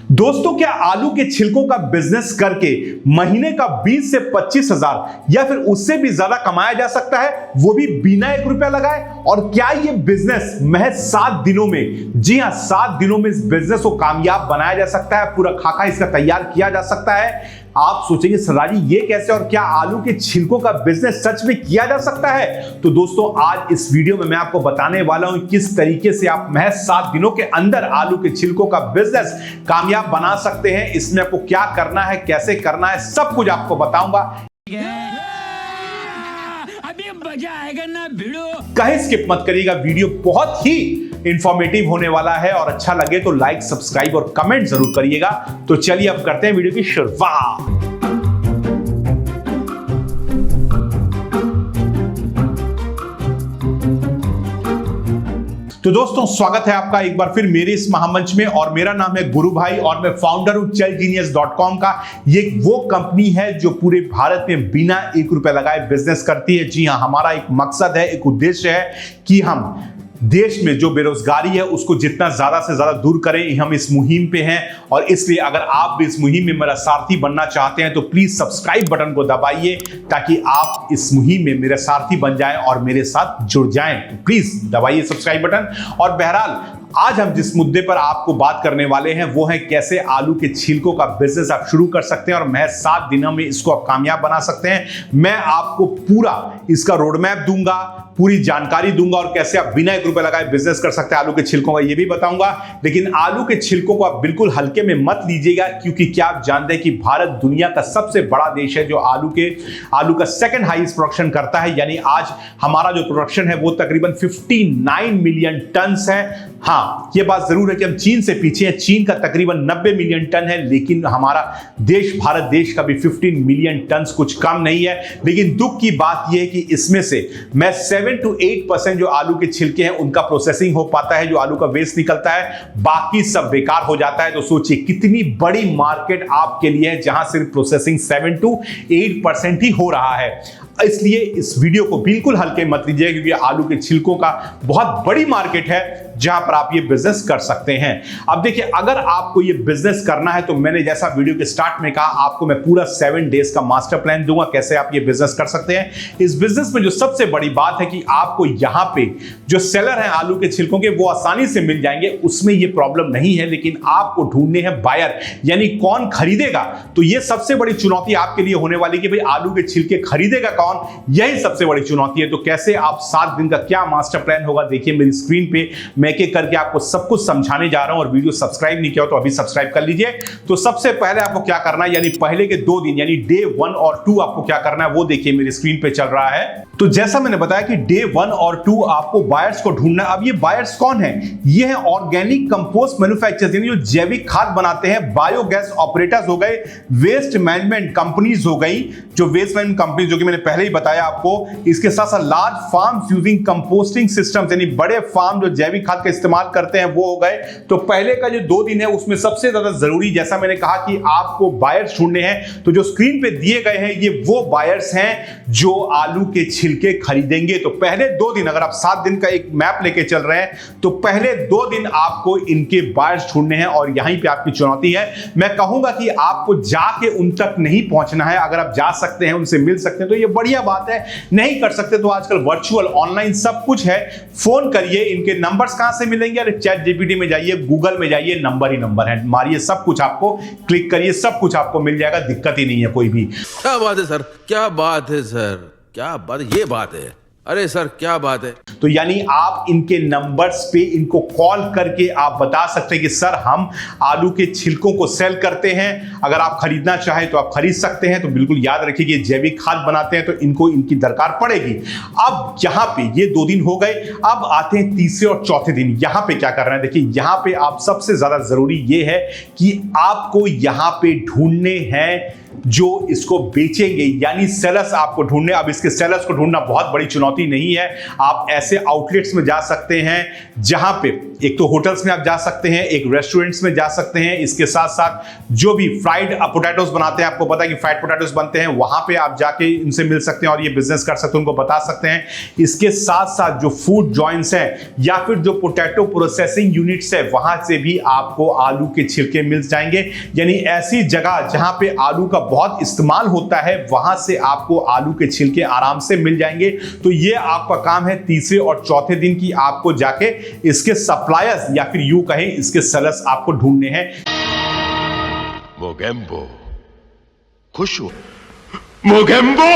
दोस्तों, क्या आलू के छिलकों का बिजनेस करके महीने का 20 से 25 हजार या फिर उससे भी ज्यादा कमाया जा सकता है, वो भी बिना 1 रुपया लगाए? और क्या ये बिजनेस महज 7 दिनों में, जी हां 7 दिनों में इस बिजनेस को कामयाब बनाया जा सकता है, पूरा खाका इसका तैयार किया जा सकता है? आप सोचेंगे सरदार जी ये कैसे, और क्या आलू के छिलकों का बिजनेस सच में किया जा सकता है? तो दोस्तों, आज इस वीडियो में मैं आपको बताने वाला हूं किस तरीके से आप महज 7 दिनों के अंदर आलू के छिलकों का बिजनेस कामयाब बना सकते हैं। इसमें आपको क्या करना है, कैसे करना है, सब कुछ आपको बताऊंगा। अभी मजा आएगा ना भिड़ो। कहीं स्किप मत करिएगा, वीडियो बहुत ही इंफॉर्मेटिव होने वाला है और अच्छा लगे तो लाइक, सब्सक्राइब और कमेंट जरूर करिएगा। तो चलिए अब करते हैं वीडियो की शुरुआत। तो दोस्तों, स्वागत है आपका एक बार फिर मेरे इस महामंच में, और मेरा नाम है गुरु भाई और मैं फाउंडर हूं cellgenius.com का। ये वो कंपनी है जो पूरे भारत में बिना 1 रुपया लगाए बिजनेस करती है। जी हां, हमारा एक मकसद है, एक उद्देश्य है कि हम देश में जो बेरोजगारी है उसको जितना ज्यादा से ज्यादा दूर करें। हम इस मुहिम पे हैं और इसलिए अगर आप भी इस मुहिम में मेरा सारथी बनना चाहते हैं तो प्लीज सब्सक्राइब बटन को दबाइए ताकि आप इस मुहिम में मेरे सारथी बन जाएं और मेरे साथ जुड़ जाएं। तो प्लीज दबाइए सब्सक्राइब बटन। और बहरहाल, आज हम जिस मुद्दे पर आपको बात करने वाले हैं वो है कैसे आलू के छिलकों का बिजनेस आप शुरू कर सकते हैं और महज 7 दिनों में इसको आप कामयाब बना सकते हैं। मैं आपको पूरा इसका रोड मैप दूंगा, पूरी जानकारी दूंगा और कैसे आप बिना 1 रुपया लगाए बिजनेस कर सकते हैं आलू के छिलकों का, ये भी बताऊंगा। लेकिन आलू के छिलकों को आप बिल्कुल हल्के में मत लीजिएगा, क्योंकि क्या आप जानते हैं कि भारत दुनिया का सबसे बड़ा देश है जो आलू का सेकंड हाईएस्ट प्रोडक्शन करता है। यानी आज हमारा जो प्रोडक्शन है वो तकरीबन 59 मिलियन टन है। हाँ, ये बात जरूर है कि हम चीन से पीछे हैं। चीन का तकरीबन 90 मिलियन टन है, लेकिन हमारा देश, भारत देश का भी 15 मिलियन टन कुछ कम नहीं है। लेकिन दुख की बात यह है कि इसमें से मैं 7 to 8% जो आलू के छिलके हैं उनका प्रोसेसिंग हो पाता है, जो आलू का वेस्ट निकलता है, बाकी सब बेकार हो जाता है। तो सोचिए कितनी बड़ी मार्केट आपके लिए है जहां सिर्फ प्रोसेसिंग 7 to 8% ही हो रहा है। इसलिए इस वीडियो को बिल्कुल हल्के मत लीजिए, क्योंकि आलू के छिलकों का बहुत बड़ी मार्केट है जहां पर आप ये बिजनेस कर सकते हैं। अब देखिए, अगर आपको ये बिजनेस करना है तो मैंने जैसा वीडियो के स्टार्ट में कहा, आपको मैं पूरा 7 डेज का मास्टर प्लान दूंगा कैसे आप ये बिजनेस कर सकते हैं। इस बिजनेस में जो सबसे बड़ी बात है कि आपको यहां पे जो सेलर हैं आलू के छिलकों के वो आसानी से मिल जाएंगे, उसमें ये प्रॉब्लम नहीं है। लेकिन आपको ढूंढने हैं बायर, यानी कौन खरीदेगा। तो ये सबसे बड़ी चुनौती आपके लिए होने वाली कि भाई आलू के छिलके खरीदेगा कौन, यही सबसे बड़ी चुनौती है। तो कैसे आप 7 दिन का क्या मास्टर प्लान होगा, देखिए मेरी स्क्रीन पे मैं एक करके आपको सब कुछ समझाने जा रहा हूं। और वीडियो सब्सक्राइब नहीं किया हो तो अभी सब्सक्राइब कर लीजिए। तो सबसे पहले आपको क्या करना है, यानी पहले के 2 दिन यानी डे 1 और 2 आपको क्या करना है वो देखिए मेरी स्क्रीन पे चल रहा है। तो जैसा मैंने बताया कि डे 1 और 2 आपको बायर्स को ढूंढना है। अब ये बायर्स कौन है? ये है ऑर्गेनिक कंपोस्ट मैन्युफैक्चरर्स, यानी जो जैविक खाद बनाते हैं, बायोगैस ऑपरेटर्स हो गए, वेस्ट मैनेजमेंट कंपनीज हो गई, जो वेस्ट मैनेजमेंट कंपनीज जो कि मैंने पहले ही बताया आपको। इसके साथ साथ large farm using composting systems, यानी बड़े फार्म जो जैविक खाद का इस्तेमाल करते हैं वो हो गए। तो पहले का जो 2 दिन है उसमें सबसे ज्यादा जरूरी, जैसा मैंने कहा कि आपको बायर्स ढूंढने हैं। तो जो स्क्रीन पे दिए गए हैं ये वो बायर्स हैं जो आलू के छिलके खरीदेंगे। तो पहले 2 दिन, अगर आप 7 दिन का एक मैप लेके चल रहे हैं तो पहले 2 दिन आपको इनके बायर्स ढूंढने हैं। और यहीं पे आपकी चुनौती है। मैं कहूंगा कि आपको जाके उन तक नहीं पहुंचना है। अगर आप जा सकते हैं, उनसे मिल सकते हैं तो ये बढ़िया बात है। नहीं कर सकते तो आजकल वर्चुअल ऑनलाइन सब कुछ है, फोन करिए। इनके नंबर्स कहां से मिलेंगे? अरे चैट जीपीटी में जाइए, गूगल में जाइए, नंबर ही नंबर है, मारिए, सब कुछ आपको क्लिक करिए, सब कुछ आपको मिल जाएगा, दिक्कत ही नहीं है कोई भी। क्या बात है सर, क्या बात है सर, क्या बात है, ये बात है, अरे सर क्या बात है। तो यानी आप इनके नंबर्स पे इनको कॉल करके आप बता सकते हैं कि सर हम आलू के छिलकों को सेल करते हैं, अगर आप खरीदना चाहें तो आप खरीद सकते हैं। तो बिल्कुल याद रखिए कि जैविक खाद बनाते हैं तो इनको इनकी दरकार पड़ेगी। अब यहां पे ये 2 दिन हो गए, अब आते हैं तीसरे और चौथे दिन। यहां पे क्या कर रहे हैं, देखिए यहां पे आप सबसे ज्यादा जरूरी ये है कि आपको यहां पे ढूंढने हैं जो इसको बेचेंगे, यानी सेलर्स आपको ढूंढने। अब इसके सेलर्स को ढूंढना बहुत बड़ी चुनौती नहीं है। आप ऐसे आउटलेट्स में जा सकते हैं जहां पे एक तो होटल्स में आप जा सकते हैं, एक रेस्टोरेंट्स में जा सकते हैं, इसके साथ साथ जो भी फ्राइड पोटैटोस बनाते हैं, आपको पता है कि फ्राइड पोटैटोस बनते हैं, वहां पे आप जाके इनसे मिल सकते हैं और ये बिजनेस कर सकते हैं, उनको बता सकते हैं। इसके साथ साथ जो फूड जॉइंट्स हैं या फिर जो पोटैटो प्रोसेसिंग यूनिट्स है, वहां से भी आपको आलू के छिलके मिल जाएंगे। यानी ऐसी जगह जहां पे आलू का बहुत इस्तेमाल होता है, वहां से आपको आलू के छिलके आराम से मिल जाएंगे। तो ये आपका काम है तीसरे और चौथे दिन की आपको जाके इसके सप्लायर्स या फिर यूं कहें इसके सेलर्स आपको ढूंढने हैं। मोगेम्बो खुश हुआ, मोगेम्बो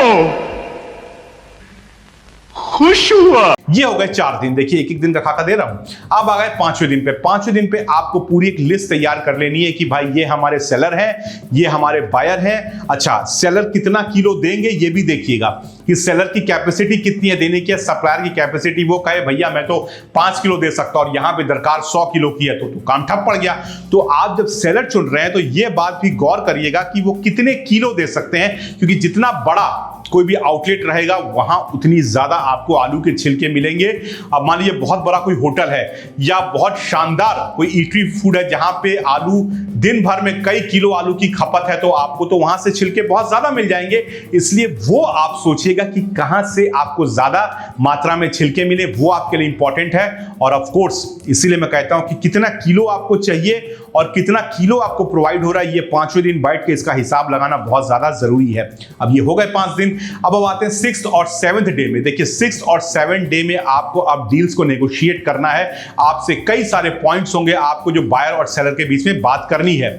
खुश हुआ। ये हो गए 4 दिन। देखिए एक एक दिन रखा दे रहा हूं। अब आ गए 5वें दिन पे। 5वें दिन पे आपको पूरी एक लिस्ट तैयार कर लेनी है कि भाई ये हमारे सेलर हैं, ये हमारे बायर हैं। अच्छा, सेलर कितना किलो देंगे ये भी देखिएगा कि सेलर की कैपेसिटी कितनी है देने की। सप्लायर की कैपेसिटी वो कहे भैया मैं तो 5 किलो दे सकता हूं और यहां पे दरकार 100 किलो की है, तो काम ठप पड़ गया। तो आप जब सेलर चुन रहे हैं तो ये बात भी गौर करिएगा कि वो कितने किलो दे सकते हैं, क्योंकि जितना बड़ा कोई भी आउटलेट रहेगा वहां उतनी ज्यादा आपको आलू के छिलके मिलेंगे। अब मान लीजिए बहुत बड़ा कोई होटल है या बहुत शानदार कोई ईटरी फूड है जहां पे आलू दिन भर में कई किलो आलू की खपत है, तो आपको तो वहां से छिलके बहुत ज्यादा मिल जाएंगे। इसलिए वो आप सोचिएगा कि कहां से आपको ज्यादा मात्रा में छिलके मिले, वो आपके लिए इंपॉर्टेंट है। और ऑफ कोर्स इसीलिए मैं कहता हूं कि कितना किलो आपको चाहिए और कितना किलो आपको प्रोवाइड हो रहा है, ये 5वें दिन बैठ के इसका हिसाब लगाना बहुत ज्यादा जरूरी है। अब ये हो गए 5 दिन। अब आते हैं 6th और 7th डे में। देखिए 6th और 7th डे में आपको अब डील्स को नेगोशिएट करना है। आपसे कई सारे पॉइंट्स होंगे आपको जो बायर और सेलर के बीच में बात करनी है।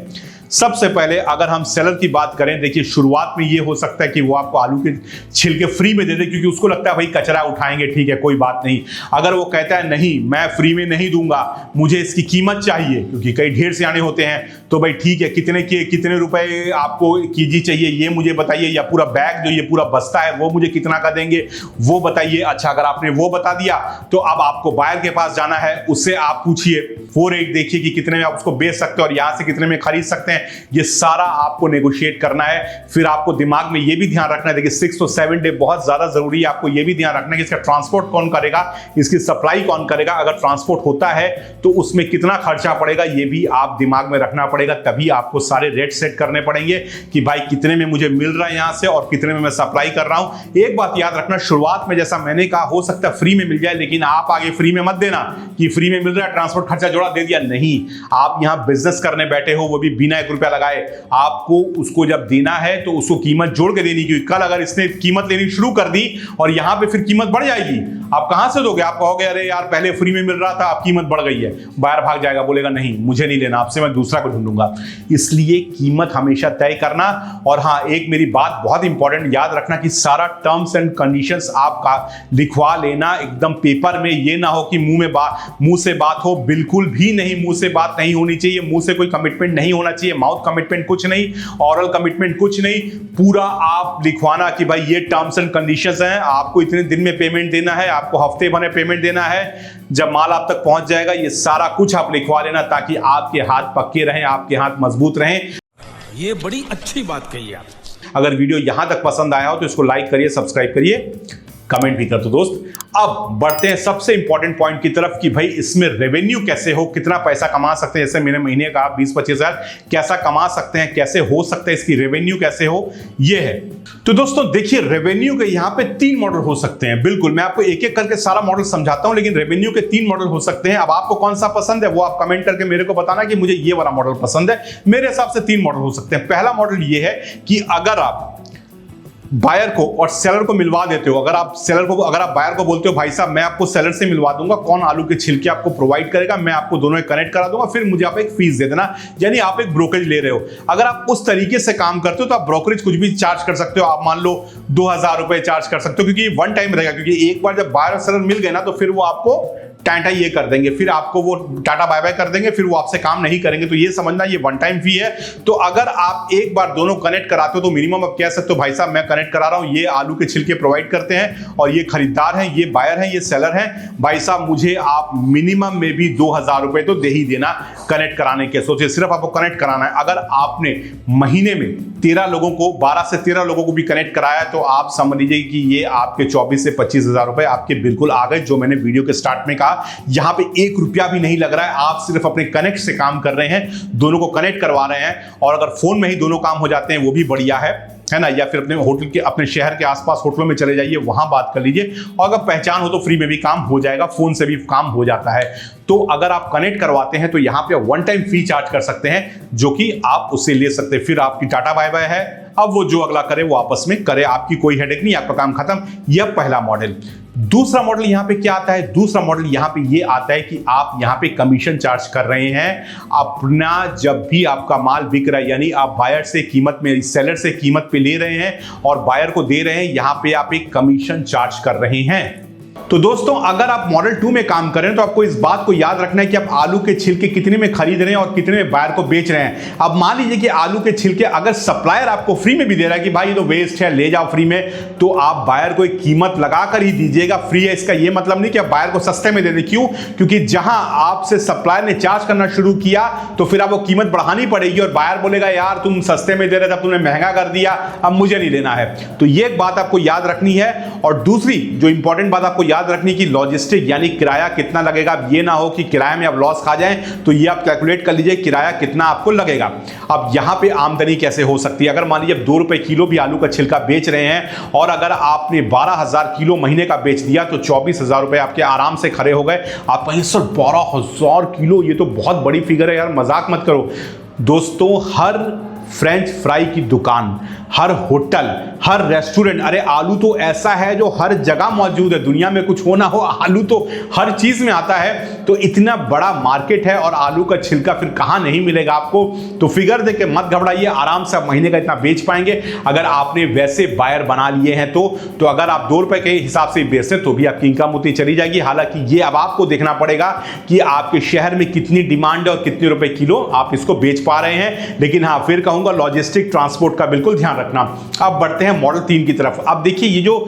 सबसे पहले अगर हम सेलर की बात करें, देखिए शुरुआत में ये हो सकता है कि वो आपको आलू के छिलके फ्री में दे दे, क्योंकि उसको लगता है भाई कचरा उठाएंगे, ठीक है कोई बात नहीं। अगर वो कहता है नहीं मैं फ्री में नहीं दूंगा, मुझे इसकी कीमत चाहिए, क्योंकि कई ढेर से आने होते हैं, तो भाई ठीक है कितने रुपए आपको कीजी चाहिए ये मुझे बताइए, या पूरा बैग जो ये पूरा बस्ता है वो मुझे कितना का देंगे वो बताइए। अच्छा, अगर आपने वो बता दिया तो अब आपको बायर के पास जाना है, उससे आप पूछिए, वो रेट देखिए कि कितने में आप उसको बेच सकते हो और यहां से कितने में खरीद सकते हैं। ये सारा आपको नेगोशिएट करना है। फिर आपको दिमाग में ये भी ध्यान रखना है, देखिए 6 और 7 डे बहुत ज्यादा जरूरी है। आपको ये भी ध्यान रखना है कि इसका ट्रांसपोर्ट कौन करेगा, इसकी सप्लाई कौन करेगा। अगर ट्रांसपोर्ट होता है तो उसमें कितना खर्चा पड़ेगा ये भी आप दिमाग में रखना पड़ेगा। तभी आपको सारे रेट सेट करने पड़ेंगे कि भाई कितने में मुझे मिल रहा है यहां से और कितने में मैं सप्लाई कर रहा हूं। एक बात याद रखना, शुरुआत में जैसा मैंने कहा हो सकता है फ्री में मिल जाए, लेकिन आप आगे फ्री में मत देना कि फ्री में मिल रहा है ट्रांसपोर्ट खर्चा जोड़ा दे दिया। नहीं, आप यहां बिजनेस करने बैठे हो, वो भी बिना 1 रुपया लगाए। आपको उसको जब देना है तो उसको कीमत जोड़ के देनी, क्योंकि कल अगर इसने कीमत लेनी शुरू कर दी और यहां पे फिर कीमत बढ़ जाएगी, आप कहां से दोगे? आप कहोगे अरे यार पहले फ्री में मिल रहा था अब कीमत बढ़ गई है, बाहर भाग जाएगा, बोलेगा नहीं मुझे नहीं लेना आपसे, मैं दूसरा को ढूंढूंगा। इसलिए कीमत हमेशा तय करना। और हाँ, एक मेरी बात बहुत इंपॉर्टेंट याद रखना कि सारा टर्म्स एंड कंडीशंस आपका लिखवा लेना एकदम पेपर में। ये ना हो कि मुंह से बात हो, बिल्कुल भी नहीं, मुंह से बात नहीं होनी चाहिए, मुंह से कोई कमिटमेंट नहीं होना चाहिए, माउथ कमिटमेंट कुछ नहीं, ऑरल कमिटमेंट कुछ नहीं, पूरा आप लिखवाना कि भाई ये टर्म्स एंड कंडीशंस हैं, आपको इतने दिन में पेमेंट देना है, आपको हफ्ते भर में पेमेंट देना है, जब माल आप तक पहुंच जाएगा, ये सारा कुछ आप लिखवा लेना ताकि आपके हाथ पक्के रहें, आपके हाथ मजबूत रहें। ये बड़ी अच्छी बात कही आप। अगर वीडियो यहां तक पसंद आया हो तो इसको लाइक करिए, सब्सक्राइब करिए, कमेंट भी कर दो दोस्त। अब बढ़ते हैं सबसे इंपॉर्टेंट पॉइंट की तरफ कि भाई इसमें रेवेन्यू कैसे हो, कितना पैसा कमा सकते हैं। जैसे मैंने महीने का 20-25 हजार कैसा कमा सकते हैं, कैसे हो सकता है, इसकी रेवेन्यू कैसे हो, ये है। तो दोस्तों देखिए रेवेन्यू के यहां पे 3 मॉडल हो सकते हैं। बिल्कुल मैं आपको एक एक करके सारा मॉडल समझाता हूं, लेकिन रेवेन्यू के 3 मॉडल हो सकते हैं। अब आपको कौन सा पसंद है वो आप कमेंट करके मेरे को बताना कि मुझे ये वाला मॉडल पसंद है। मेरे हिसाब से 3 मॉडल हो सकते हैं। पहला मॉडल ये है कि अगर आप बायर को और सेलर को मिलवा देते हो, अगर आप बायर को बोलते हो भाई साहब मैं आपको सेलर से मिलवा दूंगा, कौन आलू के छिलके आपको प्रोवाइड करेगा, मैं आपको दोनों कनेक्ट करा दूंगा, फिर मुझे आप एक फीस दे देना, यानी आप एक ब्रोकरेज ले रहे हो। अगर आप उस तरीके से काम करते हो तो आप ब्रोकरेज कुछ भी चार्ज कर सकते हो। आप मान लो 2000 रुपए चार्ज कर सकते हो, क्योंकि वन टाइम रहेगा, क्योंकि एक बार जब बायर और सेलर मिल गए ना तो फिर वो आपको टाटा ये कर देंगे, फिर आपको वो टाटा बाय बाय कर देंगे, फिर वो आपसे काम नहीं करेंगे। तो ये समझना ये वन टाइम फी है। तो अगर आप एक बार दोनों कनेक्ट कराते हो तो मिनिमम आप कह सकते हो भाई साहब मैं कनेक्ट करा रहा हूं, ये आलू के छिलके प्रोवाइड करते हैं और ये खरीदार हैं, ये बायर हैं, ये सेलर हैं, भाई साहब मुझे आप मिनिमम में भी 2000 रुपए तो दे ही देना कनेक्ट कराने के। सोचिए सिर्फ आपको कनेक्ट कराना है। अगर आपने महीने में 13 लोगों को 12 से 13 लोगों को भी कनेक्ट कराया तो आप समझ लीजिए कि ये आपके 24 से 25 हजार रुपए आपके बिल्कुल आ गए। जो मैंने वीडियो के स्टार्ट में कहा, यहां पे 1 रुपया भी नहीं लग रहा है, आप सिर्फ अपने कनेक्ट से काम कर रहे हैं, दोनों को कनेक्ट करवा रहे हैं। और अगर फोन में ही दोनों काम हो जाते हैं वो भी बढ़िया है ना। या फिर अपने होटल के अपने शहर के आसपास होटलों में चले जाइए, वहां बात कर लीजिए, और अगर पहचान हो तो फ्री में भी काम हो जाएगा, फोन से भी काम हो जाता है। तो अगर आप कनेक्ट करवाते हैं तो यहां पे वन टाइम फी चार्ज कर सकते हैं, जो कि आप उससे ले सकते हैं। फिर आपकी टाटा बाय बाय है, अब वो जो अगला करे वो आपस में करे, आपकी कोई हेडेक नहीं, आपका काम खत्म। यह पहला मॉडल। दूसरा मॉडल यहां पे क्या आता है? दूसरा मॉडल यहां पे ये आता है कि आप यहां पे कमीशन चार्ज कर रहे हैं अपना, जब भी आपका माल बिक रहा है, यानी आप बायर से कीमत में, सेलर से कीमत पे ले रहे हैं और बायर को दे रहे हैं, यहां पे आप एक कमीशन चार्ज कर रहे हैं। तो दोस्तों अगर आप मॉडल 2 में काम कर रहे हैं तो आपको इस बात को याद रखना है कि आप आलू के छिलके कितने में खरीद रहे हैं और कितने में बायर को बेच रहे हैं। अब मान लीजिए कि आलू के छिलके अगर सप्लायर आपको फ्री में भी दे रहा है कि भाई ये तो वेस्ट है, ले जाओ फ्री में, तो आप बायर को एक कीमत लगाकर ही दीजिएगा। फ्री है इसका ये मतलब नहीं कि आप बायर को सस्ते में दे दें। क्यों? क्योंकि जहां आपसे सप्लायर ने चार्ज करना शुरू किया तो फिर आपको कीमत बढ़ानी पड़ेगी और बायर बोलेगा यार तुम सस्ते में दे रहे थे, तुमने महंगा कर दिया, अब मुझे नहीं लेना है। तो ये एक बात आपको याद रखनी है। और दूसरी जो इंपॉर्टेंट बात आपको याद रखनी की लॉजिस्टिक यानी किराया कितना लगेगा। अब ये ना हो कि किराए में आप लॉस खा जाएं, तो ये आप कैलकुलेट कर लीजिए किराया कितना आपको लगेगा। अब यहां पे आमदनी कैसे हो सकती है? अगर मान लीजिए 2 रुपए किलो भी आलू का छिलका बेच रहे हैं और अगर आपने 12,000 किलो महीने का बेच दिया तो 24,000 रुपए आपके आराम से खड़े हो गए। आप कहीं सर 12,000 किलो, ये तो बहुत बड़ी फिगर है यार, मजाक मत करो। दोस्तों हर फ्रेंच फ्राई की दुकान, हर होटल, हर रेस्टोरेंट, अरे आलू तो ऐसा है जो हर जगह मौजूद है। दुनिया में कुछ हो ना हो, आलू तो हर चीज में आता है। तो इतना बड़ा मार्केट है और आलू का छिलका फिर कहां नहीं मिलेगा आपको। तो फिगर देख के मत घबराइए, आराम से आप महीने का इतना बेच पाएंगे अगर आपने वैसे बायर बना लिए हैं। तो अगर आप 2 रुपए के हिसाब से बेचते तो भी आपकी इनकम उतनी चली जाएगी। हालांकि ये अब आपको देखना पड़ेगा कि आपके शहर में कितनी डिमांड है और कितने रुपए किलो आप इसको बेच पा रहे हैं। लेकिन हाँ, फिर कहूंगा लॉजिस्टिक ट्रांसपोर्ट का बिल्कुल ध्यान रखना। अब बढ़ते हैं मॉडल 3 की तरफ। अब देखिए ये जो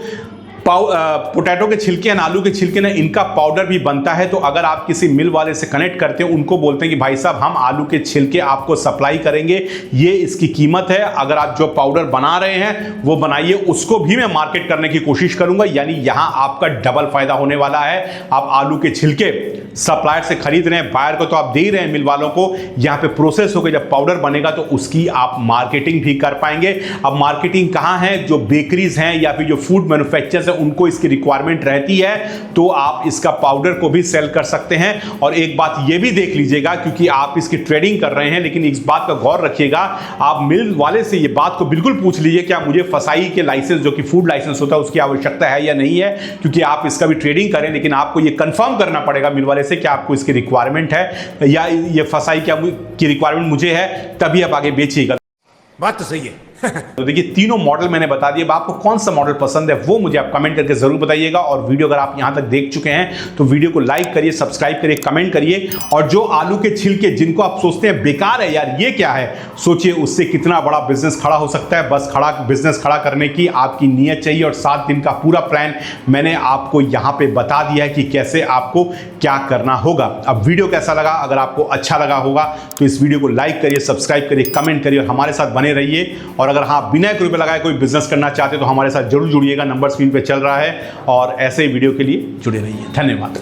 पोटैटो के छिलके हैं, आलू के छिलके ना, इनका पाउडर भी बनता है। तो अगर आप किसी मिल वाले से कनेक्ट करते हैं, उनको बोलते हैं कि भाई साहब हम आलू के छिलके आपको सप्लाई करेंगे, ये इसकी कीमत है, अगर आप जो पाउडर बना रहे हैं वो बनाइए, उसको भी मैं मार्केट करने की कोशिश करूंगा। यानी यहां आपका डबल फायदा होने वाला है। आप आलू के छिलके सप्लायर से खरीद रहे हैं, बायर को तो आप दे ही रहे हैं मिल वालों को, यहां पे प्रोसेस होकर जब पाउडर बनेगा तो उसकी आप मार्केटिंग भी कर पाएंगे। अब मार्केटिंग कहां है? जो बेकरीज हैं या फिर जो फूड मैन्युफैक्चरर्स हैं उनको इसकी रिक्वायरमेंट रहती है, तो आप इसका पाउडर को भी सेल कर सकते हैं। और एक बात ये भी देख लीजिएगा, क्योंकि आप इसकी ट्रेडिंग कर रहे हैं, लेकिन इस बात का गौर रखिएगा, आप मिल वाले से ये बात को बिल्कुल पूछ लीजिए क्या मुझे फसाई के लाइसेंस जो कि फूड लाइसेंस होता है उसकी आवश्यकता है या नहीं है। क्योंकि आप इसका भी ट्रेडिंग करें, लेकिन आपको ये कंफर्म करना पड़ेगा मिल वाले से कि आपको इसकी रिक्वायरमेंट है या ये फसाई क्या की रिक्वायरमेंट मुझे है, तभी आप आगे बेचिएगा। बात तो सही है। तो देखिए तीनों मॉडल मैंने बता दिए। आपको कौन सा मॉडल पसंद है वो मुझे आप कमेंट करके जरूर बताइएगा। और वीडियो अगर आप यहां तक देख चुके हैं तो वीडियो को लाइक करिए, सब्सक्राइब करिए, कमेंट करिए। और जो आलू के छिलके जिनको आप सोचते हैं बेकार है यार ये क्या है, सोचिए उससे कितना बड़ा बिजनेस खड़ा हो सकता है। बस बिजनेस खड़ा करने की आपकी नीयत चाहिए और 7 दिन का पूरा प्लान मैंने आपको यहां पे बता दिया है कि कैसे आपको क्या करना होगा। अब वीडियो कैसा लगा? अगर आपको अच्छा लगा होगा तो इस वीडियो को लाइक करिए, सब्सक्राइब करिए, कमेंट करिए और हमारे साथ बने रहिए। और अगर हाँ बिना 1 रुपये लगाए कोई बिजनेस करना चाहते तो हमारे साथ जरूर जुड़िएगा, नंबर स्क्रीन पे चल रहा है। और ऐसे ही वीडियो के लिए जुड़े रहिए। धन्यवाद।